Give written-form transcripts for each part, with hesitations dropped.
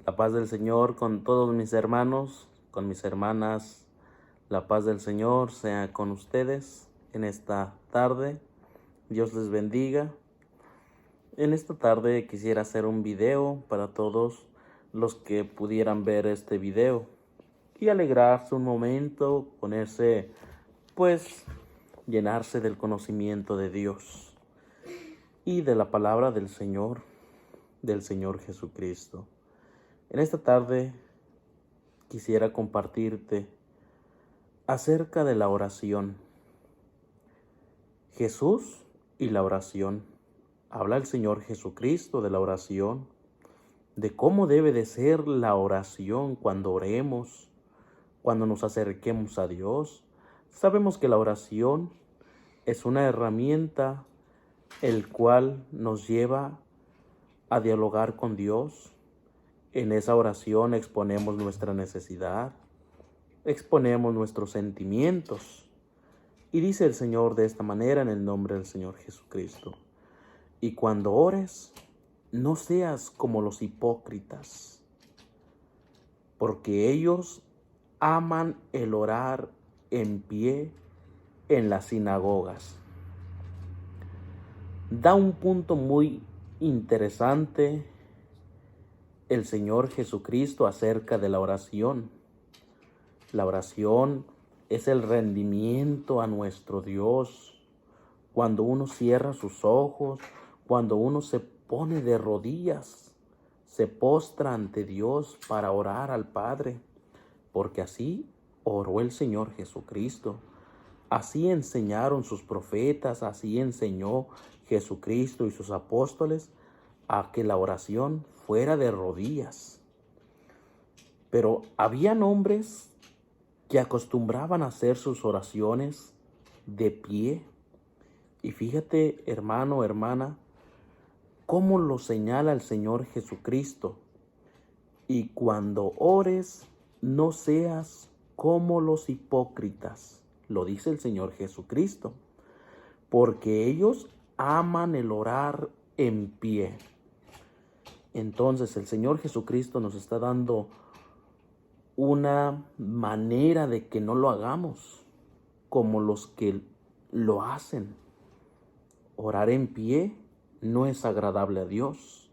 La paz del Señor con todos mis hermanos, con mis hermanas. La paz del Señor sea con ustedes en esta tarde. Dios les bendiga. En esta tarde quisiera hacer un video para todos los que pudieran ver este video y alegrarse un momento, ponerse, llenarse del conocimiento de Dios y de la palabra del Señor Jesucristo. En esta tarde quisiera compartirte acerca de la oración. Jesús y la oración. Habla el Señor Jesucristo de la oración, de cómo debe de ser la oración cuando oremos, cuando nos acerquemos a Dios. Sabemos que la oración es una herramienta el cual nos lleva a dialogar con Dios. En esa oración exponemos nuestra necesidad, exponemos nuestros sentimientos. Y dice el Señor de esta manera en el nombre del Señor Jesucristo: y cuando ores, no seas como los hipócritas, porque ellos aman el orar en pie en las sinagogas. Da un punto muy interesante el Señor Jesucristo acerca de la oración. La oración es el rendimiento a nuestro Dios. Cuando uno cierra sus ojos, cuando uno se pone de rodillas, se postra ante Dios para orar al Padre, porque así oró el Señor Jesucristo. Así enseñaron sus profetas, así enseñó Jesucristo y sus apóstoles a que la oración fuera de rodillas. Pero habían hombres que acostumbraban a hacer sus oraciones de pie. Y fíjate, hermano, hermana, cómo lo señala el Señor Jesucristo. Y cuando ores, no seas como los hipócritas, lo dice el Señor Jesucristo, porque ellos aman el orar en pie. Entonces el Señor Jesucristo nos está dando una manera de que no lo hagamos como los que lo hacen. Orar en pie no es agradable a Dios.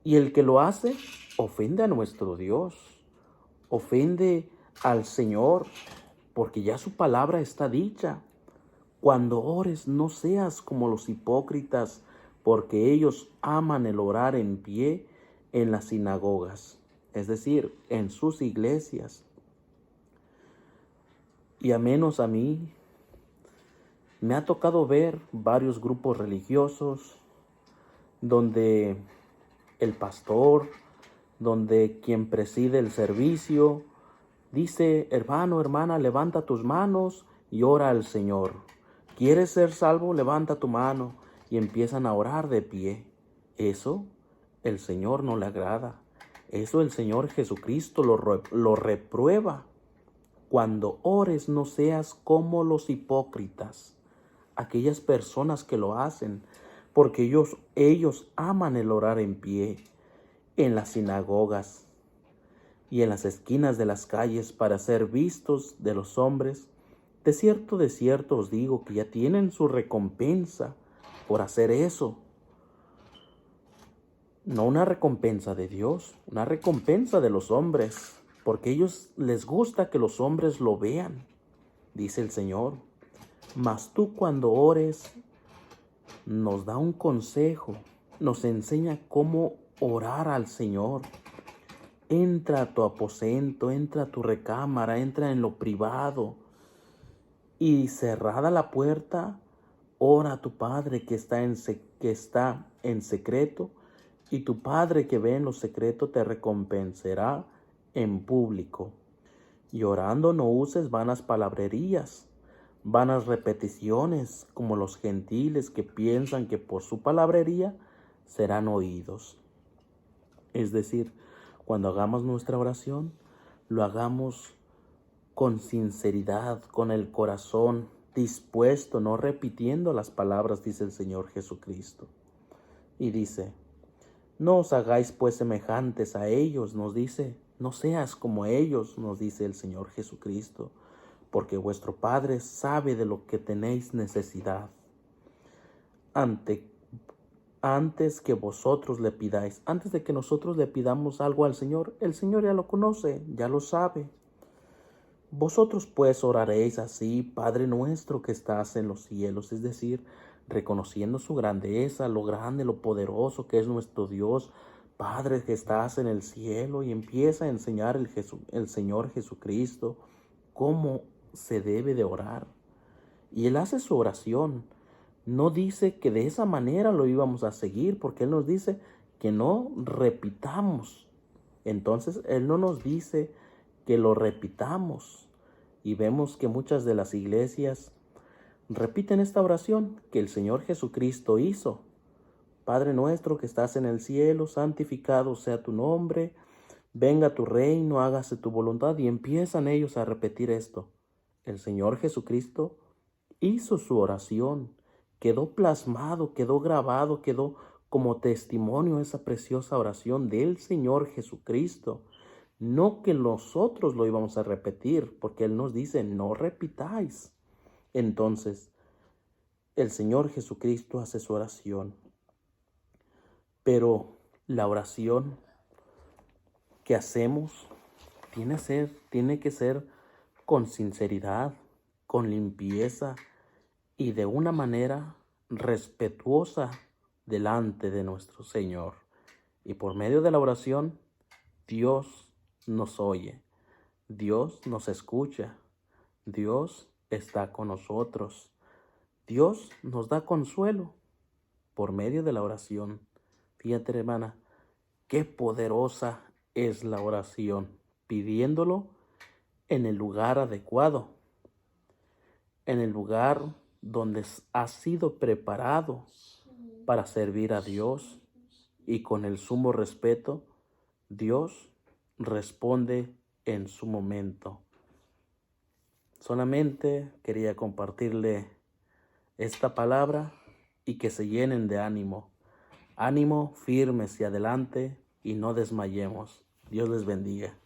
Y el que lo hace ofende a nuestro Dios, ofende al Señor, porque ya su palabra está dicha. Cuando ores, no seas como los hipócritas, porque ellos aman el orar en pie en las sinagogas, es decir, en sus iglesias. Y a menos a mí, me ha tocado ver varios grupos religiosos donde el pastor, donde quien preside el servicio, dice: hermano, hermana, levanta tus manos y ora al Señor. ¿Quieres ser salvo? Levanta tu mano. Y empiezan a orar de pie. Eso el Señor no le agrada. Eso el Señor Jesucristo lo reprueba. Cuando ores, no seas como los hipócritas, aquellas personas que lo hacen, porque ellos aman el orar en pie en las sinagogas y en las esquinas de las calles para ser vistos de los hombres. De cierto os digo que ya tienen su recompensa por hacer eso. No una recompensa de Dios, una recompensa de los hombres, porque a ellos les gusta que los hombres lo vean, dice el Señor. Mas tú, cuando ores, nos da un consejo, nos enseña cómo orar al Señor. Entra a tu aposento, entra a tu recámara, entra en lo privado y, cerrada la puerta, ora a tu Padre que está en secreto, y tu Padre que ve en lo secreto te recompensará en público. Y orando no uses vanas palabrerías, vanas repeticiones, como los gentiles que piensan que por su palabrería serán oídos. Es decir, cuando hagamos nuestra oración, lo hagamos con sinceridad, con el corazón dispuesto, no repitiendo las palabras, dice el Señor Jesucristo. Y dice: No os hagáis pues semejantes a ellos, nos dice. No seas como ellos, nos dice el Señor Jesucristo, porque vuestro Padre sabe de lo que tenéis necesidad. Antes que vosotros le pidáis, antes de que nosotros le pidamos algo al Señor, el Señor ya lo conoce, ya lo sabe. Vosotros pues oraréis así: Padre nuestro que estás en los cielos, es decir, reconociendo su grandeza, lo grande, lo poderoso que es nuestro Dios. Padre que estás en el cielo, y empieza a enseñar el Señor Jesucristo cómo se debe de orar. Y Él hace su oración. No dice que de esa manera lo íbamos a seguir, porque Él nos dice que no repitamos. Entonces Él no nos dice que lo repitamos. Y vemos que muchas de las iglesias repiten esta oración que el Señor Jesucristo hizo. Padre nuestro que estás en el cielo, santificado sea tu nombre, venga tu reino, hágase tu voluntad. Y empiezan ellos a repetir esto. El Señor Jesucristo hizo su oración, quedó plasmado, quedó grabado, quedó como testimonio esa preciosa oración del Señor Jesucristo. No que nosotros lo íbamos a repetir, porque Él nos dice: no repitáis. Entonces, el Señor Jesucristo hace su oración, pero la oración que hacemos tiene que ser con sinceridad, con limpieza y de una manera respetuosa delante de nuestro Señor. Y por medio de la oración, Dios nos oye, Dios nos escucha, Dios está con nosotros, Dios nos da consuelo por medio de la oración. Fíjate, hermana, qué poderosa es la oración, pidiéndolo en el lugar adecuado, en el lugar donde has sido preparado para servir a Dios, y con el sumo respeto, Dios responde en su momento. Solamente quería compartirle esta palabra y que se llenen de ánimo. Ánimo, firmes y adelante, y no desmayemos. Dios les bendiga.